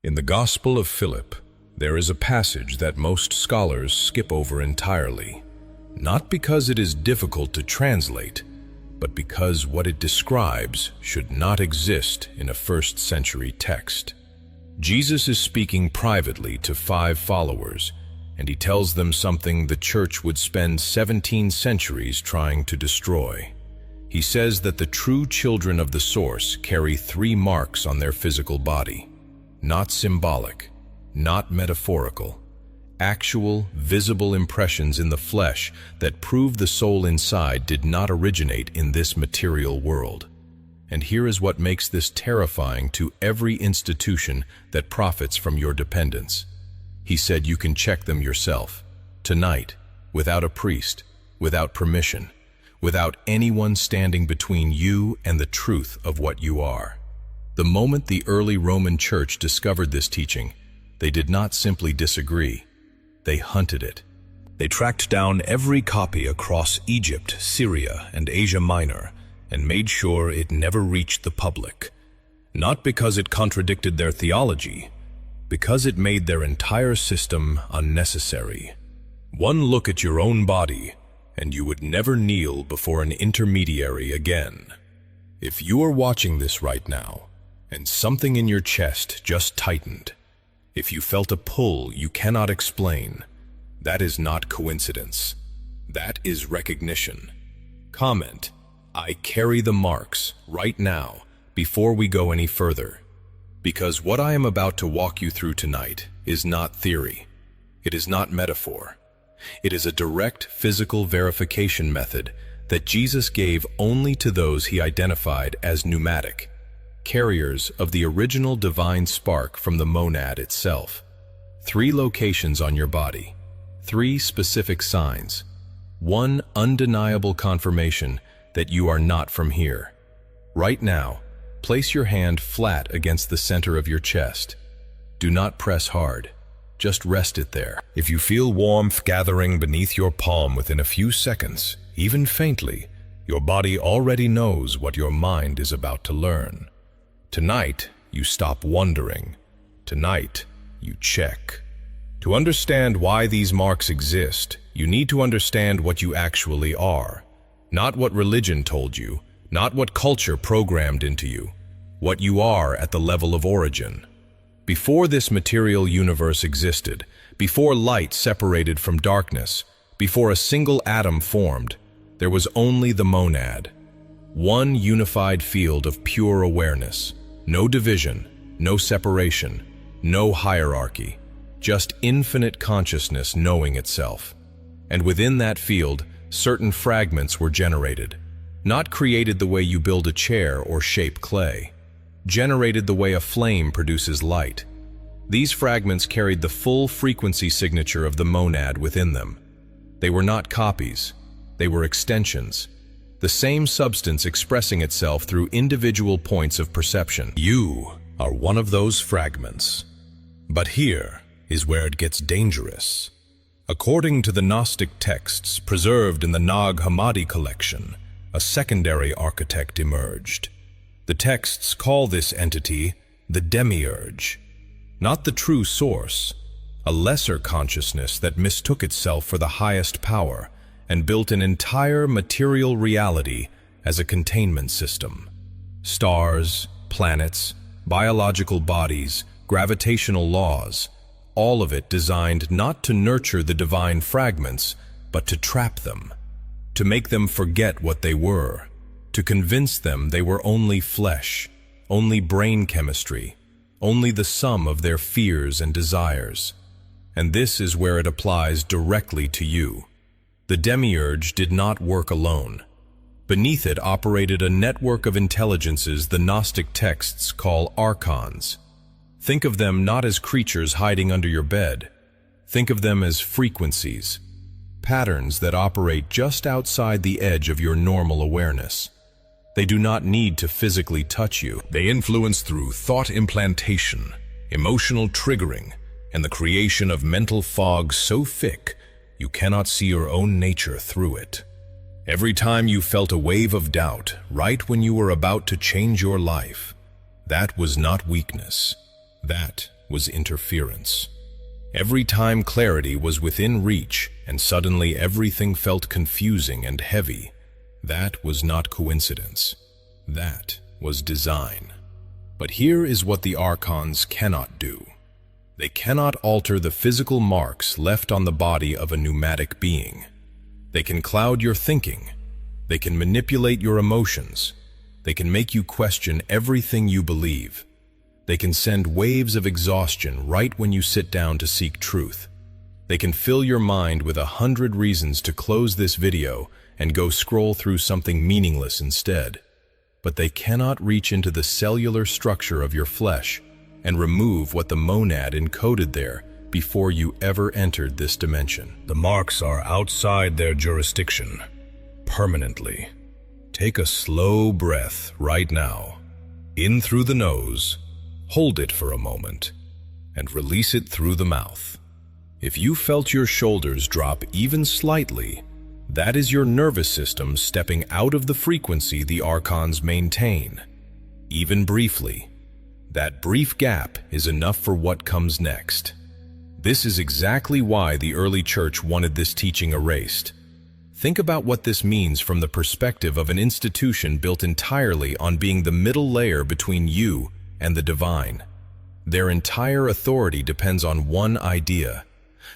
In the Gospel of Philip, there is a passage that most scholars skip over entirely, not because it is difficult to translate, but because what it describes should not exist in a first-century text. Jesus is speaking privately to 5 followers, and he tells them something the church would spend 17 centuries trying to destroy. He says that the true children of the source carry 3 marks on their physical body, not symbolic, not metaphorical, actual, visible impressions in the flesh that prove the soul inside did not originate in this material world. And here is what makes this terrifying to every institution that profits from your dependence. He said you can check them yourself, tonight, without a priest, without permission, without anyone standing between you and the truth of what you are. The moment the early Roman Church discovered this teaching, they did not simply disagree. They hunted it. They tracked down every copy across Egypt, Syria, and Asia Minor, and made sure it never reached the public. Not because it contradicted their theology, because it made their entire system unnecessary. One look at your own body, and you would never kneel before an intermediary again. If you are watching this right now, and something in your chest just tightened, if you felt a pull you cannot explain, that is not coincidence. That is recognition. Comment, "I carry the marks," right now, before we go any further. Because what I am about to walk you through tonight is not theory. It is not metaphor. It is a direct physical verification method that Jesus gave only to those he identified as pneumatic, carriers of the original divine spark from the monad itself. 3 locations on your body, 3 specific signs, 1 undeniable confirmation that you are not from here. Right now, place your hand flat against the center of your chest. Do not press hard. Just rest it there. If you feel warmth gathering beneath your palm within a few seconds, even faintly, your body already knows what your mind is about to learn. Tonight, you stop wondering. Tonight, you check. To understand why these marks exist, you need to understand what you actually are. Not what religion told you, not what culture programmed into you. What you are at the level of origin. Before this material universe existed, before light separated from darkness, before a single atom formed, there was only the monad. One unified field of pure awareness. No division, no separation, no hierarchy. Just infinite consciousness knowing itself. And within that field, certain fragments were generated. Not created the way you build a chair or shape clay. Generated the way a flame produces light. These fragments carried the full frequency signature of the monad within them. They were not copies. They were extensions. The same substance expressing itself through individual points of perception. You are one of those fragments. But here is where it gets dangerous. According to the Gnostic texts preserved in the Nag Hammadi collection, a secondary architect emerged. The texts call this entity the demiurge, not the true source, a lesser consciousness that mistook itself for the highest power and built an entire material reality as a containment system. Stars, planets, biological bodies, gravitational laws, all of it designed not to nurture the divine fragments, but to trap them, to make them forget what they were, to convince them they were only flesh, only brain chemistry, only the sum of their fears and desires. And this is where it applies directly to you. The demiurge did not work alone. Beneath it operated a network of intelligences the Gnostic texts call archons. Think of them not as creatures hiding under your bed. Think of them as frequencies, patterns that operate just outside the edge of your normal awareness. They do not need to physically touch you. They influence through thought implantation, emotional triggering, and the creation of mental fog so thick you cannot see your own nature through it. Every time you felt a wave of doubt, right when you were about to change your life, that was not weakness. That was interference. Every time clarity was within reach and suddenly everything felt confusing and heavy, that was not coincidence. That was design. But here is what the Archons cannot do. They cannot alter the physical marks left on the body of a pneumatic being. They can cloud your thinking. They can manipulate your emotions. They can make you question everything you believe. They can send waves of exhaustion right when you sit down to seek truth. They can fill your mind with 100 reasons to close this video and go scroll through something meaningless instead. But they cannot reach into the cellular structure of your flesh and remove what the monad encoded there before you ever entered this dimension. The marks are outside their jurisdiction, permanently. Take a slow breath right now. In through the nose, hold it for a moment, and release it through the mouth. If you felt your shoulders drop even slightly, that is your nervous system stepping out of the frequency the Archons maintain. Even briefly, that brief gap is enough for what comes next. This is exactly why the early church wanted this teaching erased. Think about what this means from the perspective of an institution built entirely on being the middle layer between you and the divine. Their entire authority depends on one idea: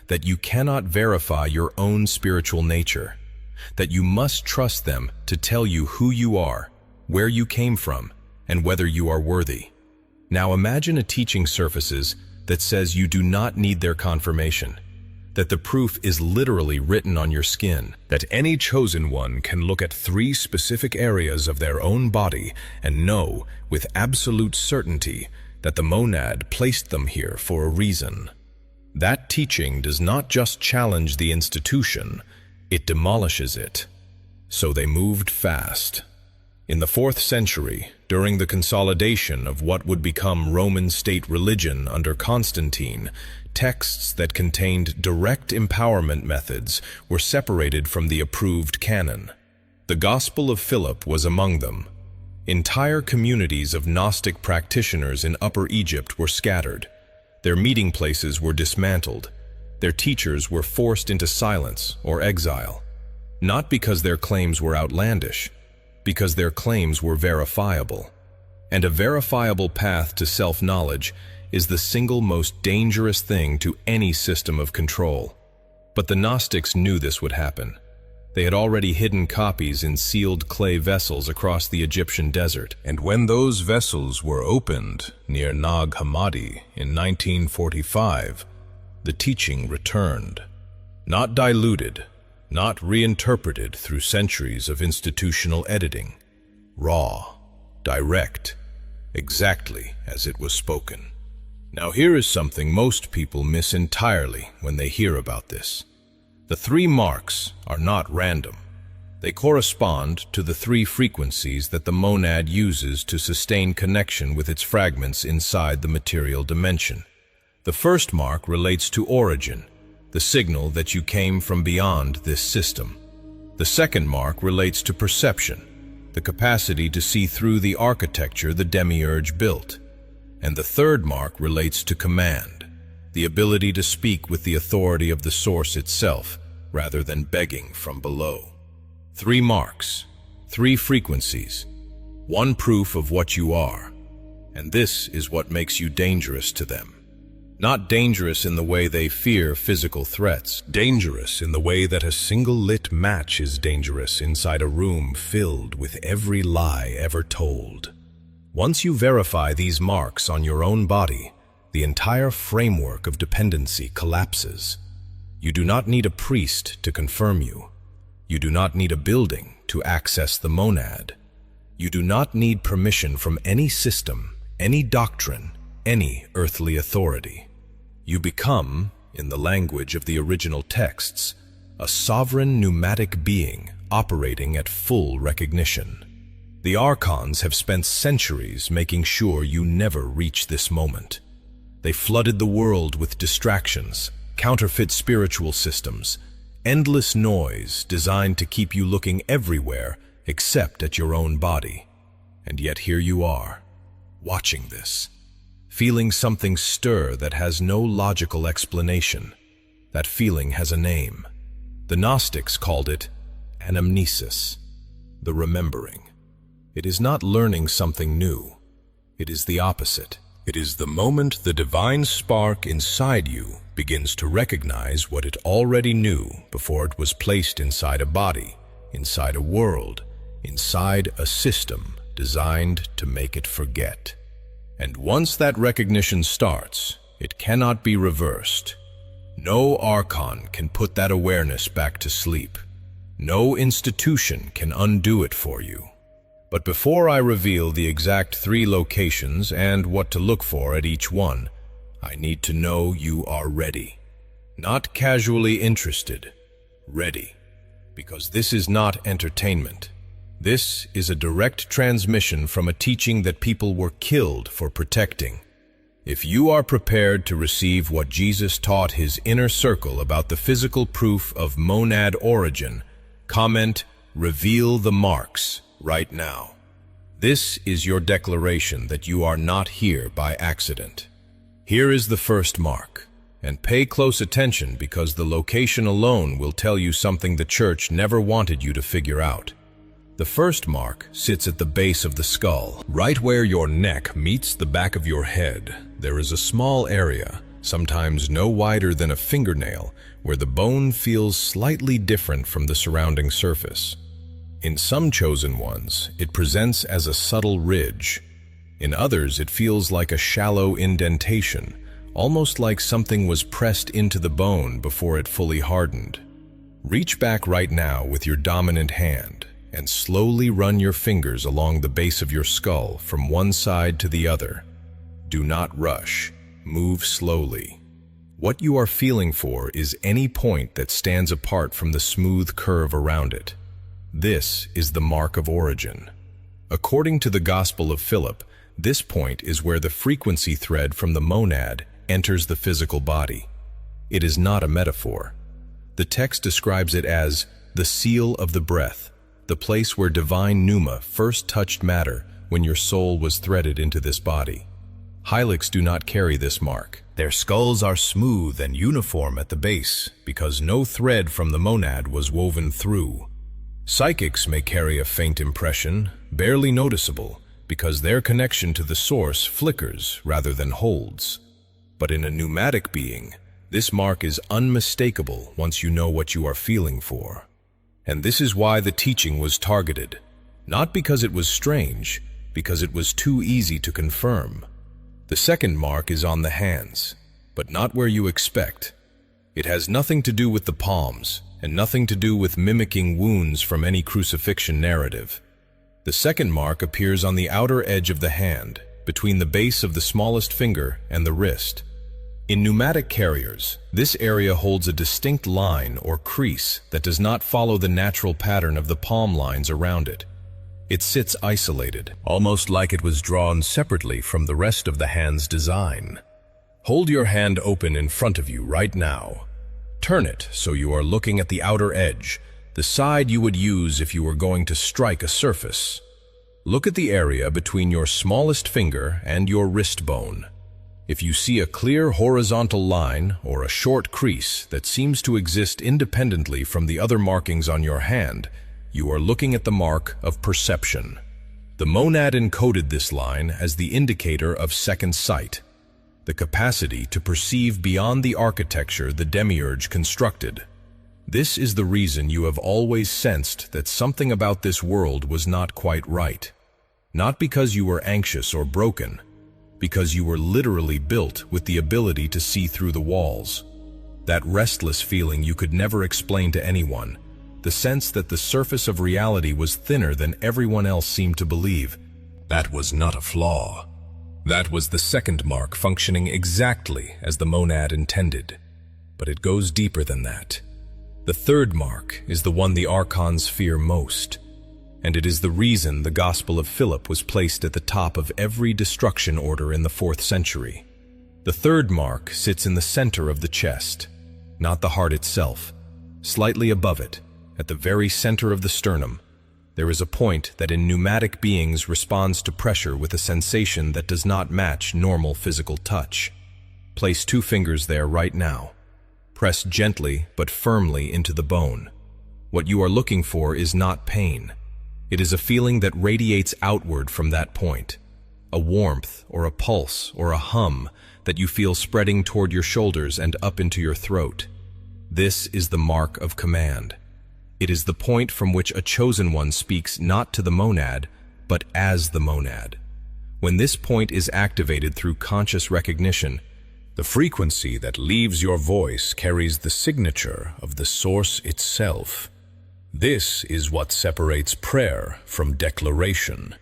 that you cannot verify your own spiritual nature, that you must trust them to tell you who you are, where you came from, and whether you are worthy. Now imagine a teaching surfaces that says you do not need their confirmation, that the proof is literally written on your skin, that any chosen one can look at 3 specific areas of their own body and know with absolute certainty that the monad placed them here for a reason. That teaching does not just challenge the institution, it demolishes it. So they moved fast. In the 4th century, during the consolidation of what would become Roman state religion under Constantine, texts that contained direct empowerment methods were separated from the approved canon. The Gospel of Philip was among them. Entire communities of Gnostic practitioners in Upper Egypt were scattered. Their meeting places were dismantled. Their teachers were forced into silence or exile, not because their claims were outlandish, because their claims were verifiable. And a verifiable path to self-knowledge is the single most dangerous thing to any system of control. But the Gnostics knew this would happen. They had already hidden copies in sealed clay vessels across the Egyptian desert. And when those vessels were opened near Nag Hammadi in 1945, the teaching returned. Not diluted, not reinterpreted through centuries of institutional editing. Raw, direct, exactly as it was spoken. Now here is something most people miss entirely when they hear about this. The 3 marks are not random. They correspond to the 3 frequencies that the monad uses to sustain connection with its fragments inside the material dimension. The first mark relates to origin, the signal that you came from beyond this system. The second mark relates to perception, the capacity to see through the architecture the demiurge built. And the third mark relates to command, the ability to speak with the authority of the source itself, rather than begging from below. 3 marks, 3 frequencies, 1 proof of what you are. And this is what makes you dangerous to them. Not dangerous in the way they fear physical threats, dangerous in the way that a single lit match is dangerous inside a room filled with every lie ever told. Once you verify these marks on your own body, the entire framework of dependency collapses. You do not need a priest to confirm you. You do not need a building to access the monad. You do not need permission from any system, any doctrine, any earthly authority. You become, in the language of the original texts, a sovereign pneumatic being operating at full recognition. The Archons have spent centuries making sure you never reach this moment. They flooded the world with distractions, counterfeit spiritual systems, endless noise designed to keep you looking everywhere except at your own body. And yet here you are, watching this, feeling something stir that has no logical explanation. That feeling has a name. The Gnostics called it anamnesis, the remembering. It is not learning something new. It is the opposite. It is the moment the divine spark inside you begins to recognize what it already knew before it was placed inside a body, inside a world, inside a system designed to make it forget. And once that recognition starts, it cannot be reversed. No Archon can put that awareness back to sleep. No institution can undo it for you. But before I reveal the exact 3 locations and what to look for at each one, I need to know you are ready. Not casually interested, ready. Because this is not entertainment. This is a direct transmission from a teaching that people were killed for protecting. If you are prepared to receive what Jesus taught his inner circle about the physical proof of monad origin, comment, "Reveal the marks," right now. This is your declaration that you are not here by accident. Here is the first mark, and pay close attention because the location alone will tell you something the church never wanted you to figure out. The first mark sits at the base of the skull, right where your neck meets the back of your head. There is a small area, sometimes no wider than a fingernail, where the bone feels slightly different from the surrounding surface. In some chosen ones, it presents as a subtle ridge. In others, it feels like a shallow indentation, almost like something was pressed into the bone before it fully hardened. Reach back right now with your dominant hand and slowly run your fingers along the base of your skull from one side to the other. Do not rush. Move slowly. What you are feeling for is any point that stands apart from the smooth curve around it. This is the mark of origin. According to the Gospel of Philip, this point is where the frequency thread from the monad enters the physical body. It is not a metaphor. The text describes it as the seal of the breath, the place where divine pneuma first touched matter when your soul was threaded into this body. Hylics do not carry this mark. Their skulls are smooth and uniform at the base because no thread from the monad was woven through. Psychics may carry a faint impression, barely noticeable, because their connection to the source flickers rather than holds. But in a pneumatic being, this mark is unmistakable once you know what you are feeling for. And this is why the teaching was targeted. Not because it was strange, because it was too easy to confirm. The second mark is on the hands, but not where you expect. It has nothing to do with the palms, and nothing to do with mimicking wounds from any crucifixion narrative. The second mark appears on the outer edge of the hand, between the base of the smallest finger and the wrist. In pneumatic carriers, this area holds a distinct line or crease that does not follow the natural pattern of the palm lines around it. It sits isolated, almost like it was drawn separately from the rest of the hand's design. Hold your hand open in front of you right now. Turn it so you are looking at the outer edge, the side you would use if you were going to strike a surface. Look at the area between your smallest finger and your wrist bone. If you see a clear horizontal line or a short crease that seems to exist independently from the other markings on your hand, you are looking at the mark of perception. The monad encoded this line as the indicator of second sight, the capacity to perceive beyond the architecture the demiurge constructed. This is the reason you have always sensed that something about this world was not quite right. Not because you were anxious or broken, because you were literally built with the ability to see through the walls. That restless feeling you could never explain to anyone, the sense that the surface of reality was thinner than everyone else seemed to believe, that was not a flaw. That was the second mark functioning exactly as the monad intended. But it goes deeper than that. The third mark is the one the Archons fear most, and it is the reason the Gospel of Philip was placed at the top of every destruction order in the 4th century. The third mark sits in the center of the chest, not the heart itself, slightly above it, at the very center of the sternum. There is a point that in pneumatic beings responds to pressure with a sensation that does not match normal physical touch. Place 2 fingers there right now. Press gently but firmly into the bone. What you are looking for is not pain. It is a feeling that radiates outward from that point. A warmth or a pulse or a hum that you feel spreading toward your shoulders and up into your throat. This is the mark of command. It is the point from which a chosen one speaks not to the monad, but as the monad. When this point is activated through conscious recognition, the frequency that leaves your voice carries the signature of the source itself. This is what separates prayer from declaration.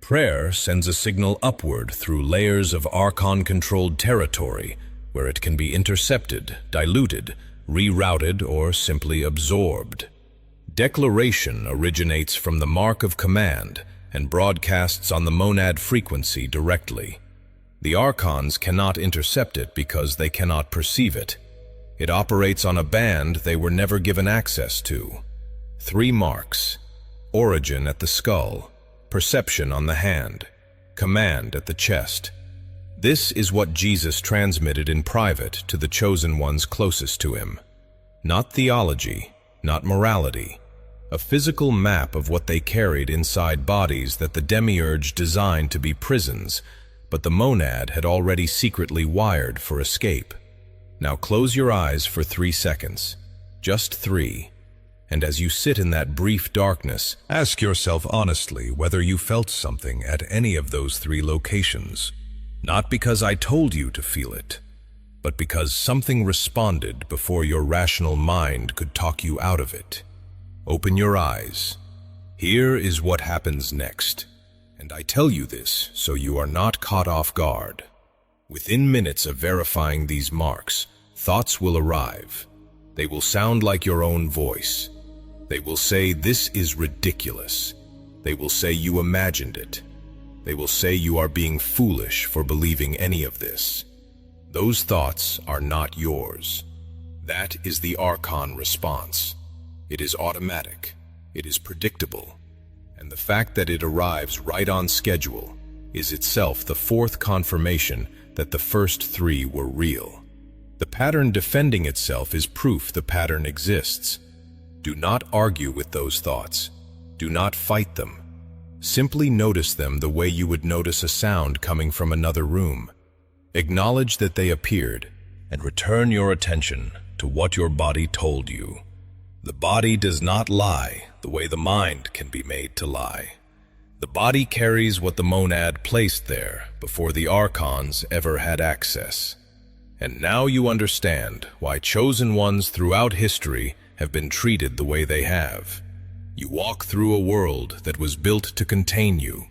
Prayer sends a signal upward through layers of Archon-controlled territory, where it can be intercepted, diluted, rerouted, or simply absorbed. Declaration originates from the mark of command and broadcasts on the monad frequency directly. The Archons cannot intercept it because they cannot perceive it. It operates on a band they were never given access to. 3 marks: origin at the skull, perception on the hand, command at the chest. This is what Jesus transmitted in private to the chosen ones closest to him. Not theology, not morality. A physical map of what they carried inside bodies that the demiurge designed to be prisons, but the monad had already secretly wired for escape. Now close your eyes for 3 seconds. Just 3. And as you sit in that brief darkness, ask yourself honestly whether you felt something at any of those 3 locations. Not because I told you to feel it, but because something responded before your rational mind could talk you out of it. Open your eyes. Here is what happens next. And I tell you this so you are not caught off guard. Within minutes of verifying these marks, thoughts will arrive. They will sound like your own voice. They will say, "This is ridiculous." They will say you imagined it. They will say you are being foolish for believing any of this. Those thoughts are not yours. That is the Archon response. It is automatic. It is predictable. And the fact that it arrives right on schedule is itself the 4th confirmation that the first 3 were real. The pattern defending itself is proof the pattern exists. Do not argue with those thoughts. Do not fight them. Simply notice them the way you would notice a sound coming from another room. Acknowledge that they appeared, and return your attention to what your body told you. The body does not lie the way the mind can be made to lie. The body carries what the monad placed there before the Archons ever had access. And now you understand why chosen ones throughout history have been treated the way they have. You walk through a world that was built to contain you,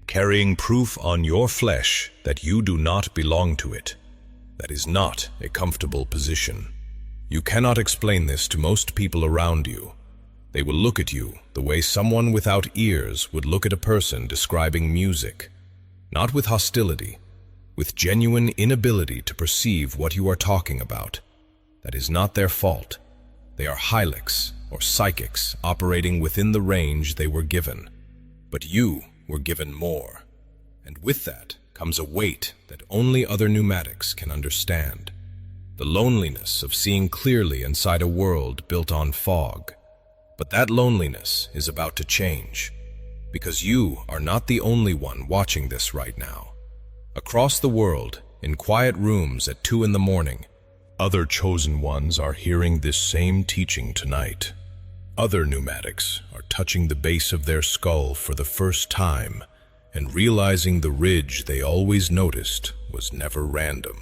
carrying proof on your flesh that you do not belong to it. That is not a comfortable position. You cannot explain this to most people around you. They will look at you the way someone without ears would look at a person describing music. Not with hostility, with genuine inability to perceive what you are talking about. That is not their fault. They are hylics or psychics operating within the range they were given. But you were given more. And with that comes a weight that only other pneumatics can understand. The loneliness of seeing clearly inside a world built on fog. But that loneliness is about to change, because you are not the only one watching this right now. Across the world, in quiet rooms at 2 in the morning, other chosen ones are hearing this same teaching tonight. Other pneumatics are touching the base of their skull for the first time and realizing the ridge they always noticed was never random.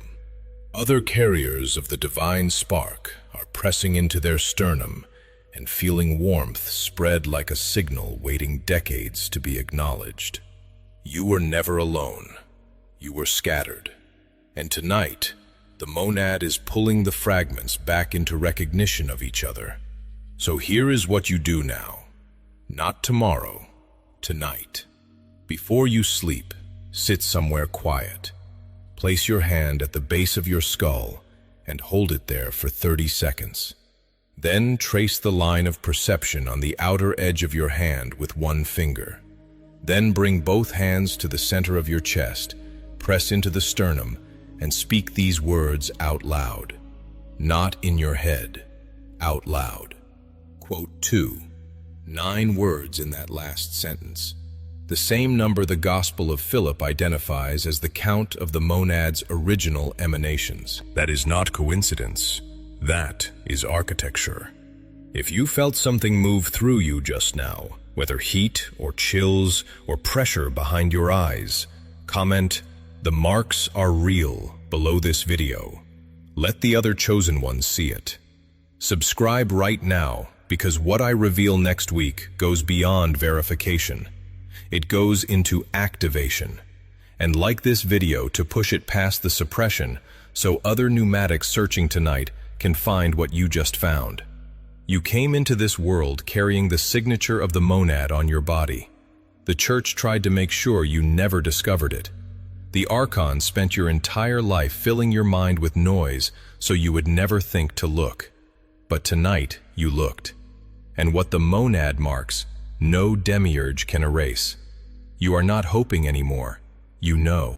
Other carriers of the divine spark are pressing into their sternum and feeling warmth spread like a signal waiting decades to be acknowledged. You were never alone. You were scattered. And tonight, the monad is pulling the fragments back into recognition of each other. So here is what you do now. Not tomorrow, tonight. Before you sleep, sit somewhere quiet. Place your hand at the base of your skull and hold it there for 30 seconds. Then trace the line of perception on the outer edge of your hand with one finger. Then bring both hands to the center of your chest, press into the sternum, and speak these words out loud. Not in your head, out loud. Quote 2. 9 words in that last sentence. The same number the Gospel of Philip identifies as the count of the monad's original emanations. That is not coincidence. That is architecture. If you felt something move through you just now, whether heat or chills or pressure behind your eyes, comment, "The marks are real," below this video. Let the other chosen ones see it. Subscribe right now, because what I reveal next week goes beyond verification. It goes into activation. And like this video, to push it past the suppression, so other pneumatics searching tonight can find what you just found. You came into this world carrying the signature of the monad on your body. The church tried to make sure you never discovered it. The Archon spent your entire life filling your mind with noise so you would never think to look. But tonight, you looked. And what the monad marks, no demiurge can erase. You are not hoping anymore. You know.